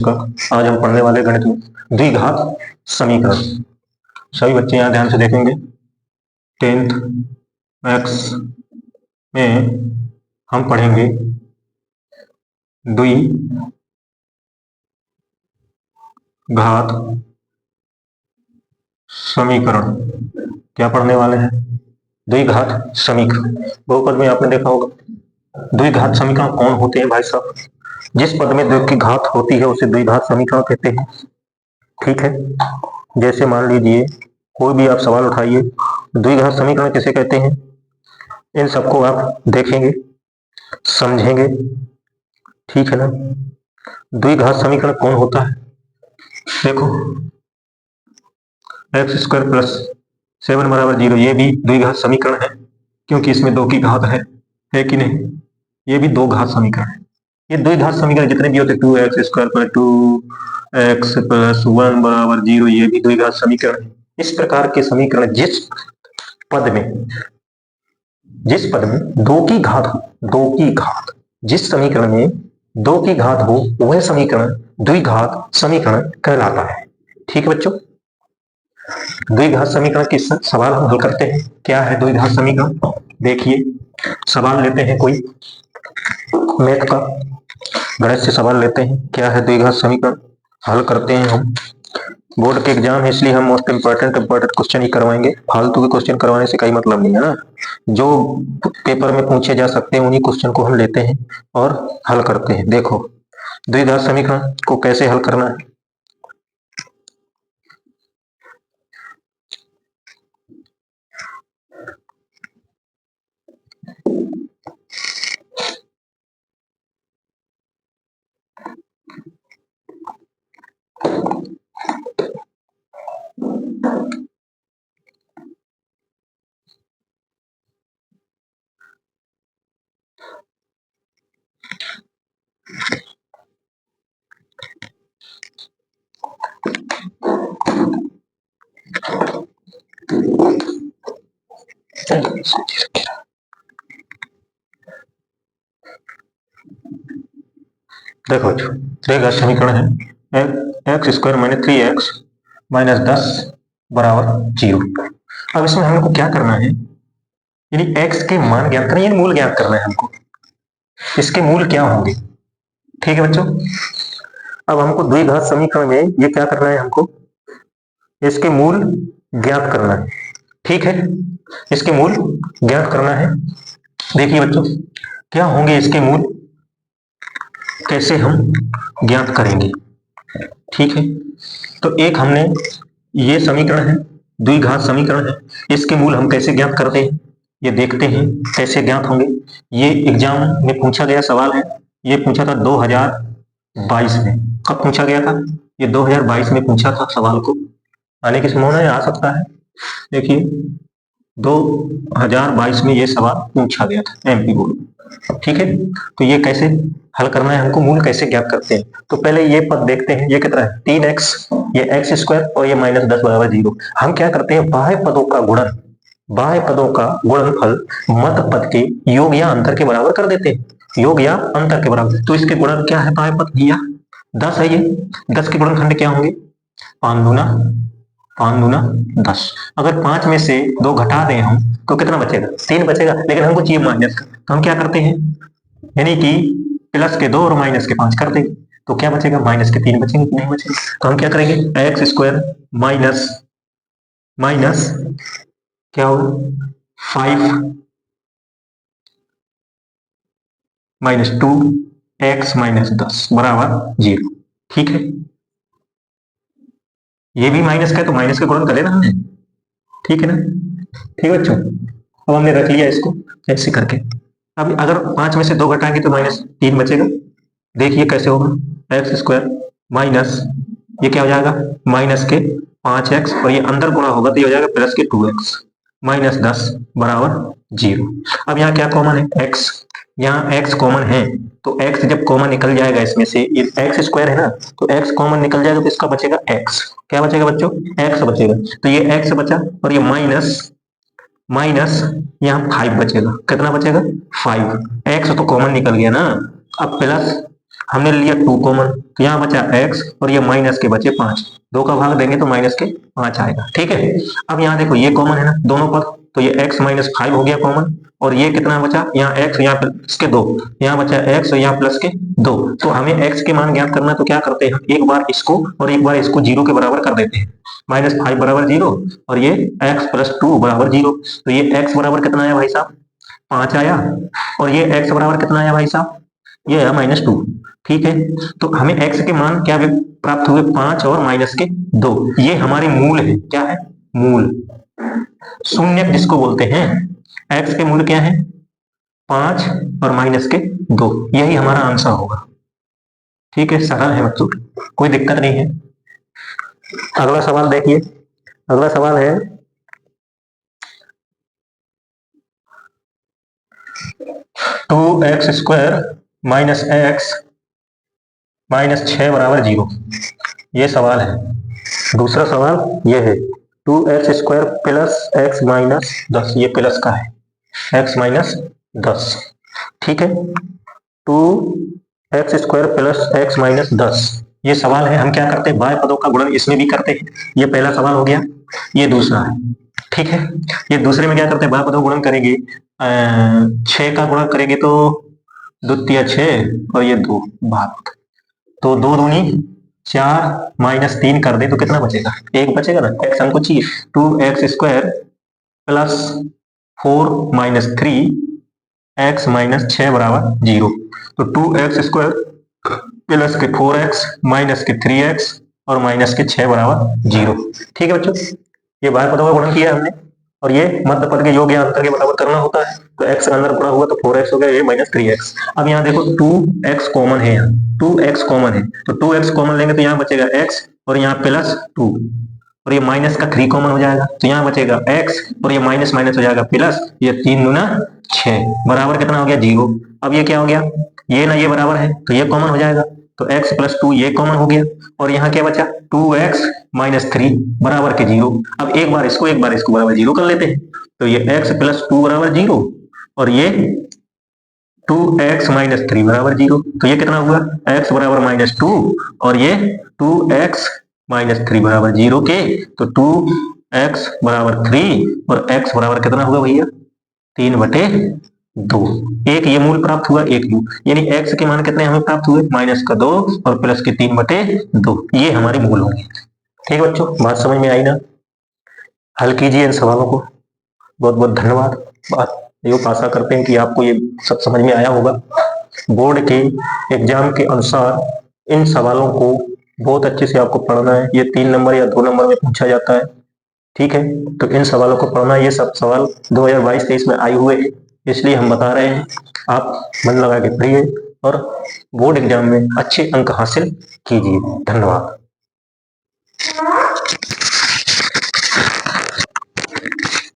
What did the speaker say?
का आज हम पढ़ने वाले गणित में द्विघात समीकरण। सभी बच्चे यहाँ ध्यान से देखेंगे। 10th मैथ्स में हम पढ़ेंगे द्विघात समीकरण। क्या पढ़ने वाले हैं? द्विघात समीकरण। बहुपद में आपने देखा होगा द्विघात समीकरण कौन होते हैं भाई साहब? जिस पद में द्विघात की घात होती है उसे द्विघात समीकरण कहते हैं। ठीक है, जैसे मान लीजिए कोई भी आप सवाल उठाइए, द्विघात समीकरण किसे कहते हैं, इन सबको आप देखेंगे, समझेंगे। ठीक है ना? द्विघात समीकरण कौन होता है? देखो, x² + 7 = 0, ये भी द्विघात समीकरण है क्योंकि इसमें 2 की घात है कि नहीं? ये भी 2 घात समीकरण है। ये द्विघात समीकरण जितने भी होते 2x² + 2x + 1 = 0, ये भी द्विघात समीकरण है। इस प्रकार के समीकरण जिस पद में 2 की घात हो, 2 की घात, जिस समीकरण में 2 की घात हो वह समीकरण द्विघात समीकरण कहलाता है। ठीक है बच्चों, द्विघात समीकरण के सवाल हम हल करते हैं। क्या है द्विघात समीकरण? देखिए, सवाल लेते हैं कोई मैथ का, गणित से सवाल लेते हैं। क्या है द्विघात समीकरण? हल करते हैं हम। बोर्ड के एग्जाम है इसलिए हम मोस्ट इंपॉर्टेंट क्वेश्चन ही करवाएंगे। फालतू के क्वेश्चन करवाने से कोई मतलब नहीं है ना। जो पेपर में पूछे जा सकते हैं उन्हीं क्वेश्चन को हम लेते हैं और हल करते हैं। देखो, द्विघात समीकरण को कैसे हल करना है। देखो, द्विघात समीकरण है x² - 3x - 10 = 0। अब इसमें हमको क्या करना है, यानी x के मान ज्ञात करना, यानी मूल ज्ञात करना है हमको। इसके मूल क्या होंगे? ठीक है बच्चों, अब हमको द्विघात समीकरण में ये क्या करना है, हमको इसके मूल ज्ञात करना है। ठीक है, इसके मूल ज्ञात करना है। देखिए बच्चों, क्या होंगे इसके मूल, कैसे हम ज्ञात करेंगे। ठीक है, तो एक हमने ये समीकरण है, द्विघात समीकरण है, इसके मूल हम कैसे ज्ञात करते हैं ये देखते हैं कैसे ज्ञात होंगे। ये एग्जाम में पूछा गया सवाल है। ये पूछा था 2022 में। कब पूछा गया था? ये 2022 में पूछा था। सवाल को आने की संभावना आ सकता है। देखिए, 2022 में ये सवाल पूछा गया था एमपी बोर्ड। ठीक है, तो ये कैसे हल करना है हमको, मूल कैसे ज्ञात करते हैं। तो पहले ये पद देखते हैं, ये कितना है 3x, ये x² और ये -10 = 0। हम क्या करते हैं, बाह्य पदों का गुणनफल मध्य पद के योग या अंतर के बराबर कर देते हैं। योग या अंतर के बराबर, तो इसके गुणन क्या है, बाह्य पद भैया 10 है। ये 10 के गुणनखंड क्या होंगे, 5 दूना 10। अगर 5 में से 2 घटा दें हम तो कितना बचेगा, 3 बचेगा। लेकिन हमको चाहिए माइनस का, तो हम क्या करते हैं, यानी कि प्लस के 2 और माइनस के 5 कर देंगे, तो क्या बचेगा, माइनस के 3 बचेंगे कि नहीं बचेंगे। तो हम क्या करेंगे, x² माइनस क्या होगा 5 - 2x - 10 = 0। ठीक है, ये भी माइनस का है तो माइनस के गुणन करें ना हमने। ठीक है ना? ठीक है बच्चों, अब हमने रख लिया इसको ऐसे करके। अब अगर 5 में से 2 घटाएंगे तो -3 बचेगा। देखिए कैसे होगा, x² माइनस ये क्या हो जाएगा, माइनस के 5x और ये अंदर गुणा होगा तो ये हो जाएगा प्लस के 2x - 10 = 0। अब यहाँ क्या कॉमन है, x, यहाँ x कॉमन है तो x जब कॉमन निकल जाएगा इसमें से, ये x² है ना, तो x कॉमन निकल जाएगा तो इसका बचेगा x। क्या बचेगा बच्चों, x बचेगा। तो ये x बचा और ये माइनस यहाँ 5 बचेगा। कितना बचेगा, 5। x तो कॉमन निकल गया ना। अब प्लस हमने लिया 2 कॉमन, तो यहाँ बचा x और ये माइनस के बचे 5, 2 का भाग देंगे तो माइनस के 5 आएगा। ठीक है, अब यहाँ देखो ये कॉमन है ना दोनों पद, तो ये x माइनस 5 हो गया कॉमन, और ये कितना बचा, यहाँ x यहाँ प्लस के 2, यहाँ बचा x और यहाँ प्लस के 2। तो हमें x के मान ज्ञात करना, तो क्या करते हैं, एक बार इसको और एक बार इसको 0 के बराबर कर देते हैं। -5 बराबर 0 और ये x प्लस 2 बराबर 0। तो ये x बराबर कितना आया भाई साहब, 5 आया, और ये x बराबर कितना आया भाई साहब, ये है -2। ठीक है, तो हमें x के मान क्या प्राप्त हुए, 5 और माइनस के 2। ये हमारे मूल है, क्या है, मूल, शून्यक जिसको बोलते हैं। x के मूल क्या है, 5 और माइनस के 2, यही हमारा आंसर होगा। ठीक है, सरल है बच्चों, कोई दिक्कत नहीं है। अगला सवाल देखिए, अगला सवाल है 2x² माइनस x माइनस 6 बराबर 0, ये सवाल है। दूसरा सवाल ये है 2x² प्लस x माइनस 10, ये प्लस का है, x माइनस 10। ठीक है, 2x² प्लस x माइनस 10, ये सवाल है। हम क्या करते हैं, बाह्य पदों का गुणन इसमें भी करते हैं। ये पहला सवाल हो गया, ये दूसरा है। ठीक है, ये दूसरे में क्या करते हैं, बाह्य पदों का गुणन करेंगे, 6 का गुणन करेंगे तो द्वितीय 6 और ये 2 भाग, तो 2 दूनी 4 माइनस 3 कर दे तो कितना बचेगा, 1 बचेगा ना। x हमको चाहिए, 2x² plus 4 minus 3 x minus 6 बराबर 0। तो 2x² प्लस के 4x माइनस के 3x और माइनस के 6 बराबर 0। ठीक है बच्चों, ये बाह्य पदों का गुणन किया हमने, और ये मध्य पद के योग या अंतर के बराबर करना होता है। तो x का अंदर गुणा हुआ तो 4x हो गया, ये माइनस 3x। अब यहाँ देखो 2x कॉमन है, यहाँ 2x कॉमन है, तो 2x कॉमन लेंगे तो यहाँ बचेगा x और यहाँ प्लस 2, और ये माइनस का 3 कॉमन हो जाएगा, तो यहाँ बचेगा x और ये माइनस माइनस हो जाएगा प्लस, ये 3 दूना 6 बराबर कितना हो गया, 0। अब ये क्या हो गया, ये ना ये बराबर है तो ये कॉमन हो जाएगा, तो x प्लस 2 ये कॉमन हो गया, और यहाँ क्या बचा, 2x माइनस 3 बराबर के 0। अब एक बार इसको बराबर 0 कर लेते हैं, तो ये x प्लस 2 बराबर 0 और ये 2x माइनस 3 बराबर 0। तो ये कितना हुआ, x बराबर -2 और ये 2x माइनस 3 बराबर 0 के, तो 2x बराबर 3 और x बराबर कितना हुआ भैया, 3/2। एक ये मूल प्राप्त हुआ, एक मूल, यानी x के मान कितने हमें प्राप्त हुए, -2 और प्लस के 3/2, ये हमारे मूल होंगे। ठीक है बच्चों, बात समझ में आई ना। हल कीजिए इन सवालों को। बहुत बहुत धन्यवाद। बात आशा करते हैं कि आपको ये सब समझ में आया होगा। बोर्ड के एग्जाम के अनुसार इन सवालों को बहुत अच्छे से आपको पढ़ना है। ये 3 नंबर या 2 नंबर में पूछा जाता है। ठीक है, तो इन सवालों को पढ़ना, ये सब सवाल 2022-23 में आए हुए हैं, इसलिए हम बता रहे हैं। आप मन लगा के पढ़िए और बोर्ड एग्जाम में अच्छे अंक हासिल कीजिए। धन्यवाद।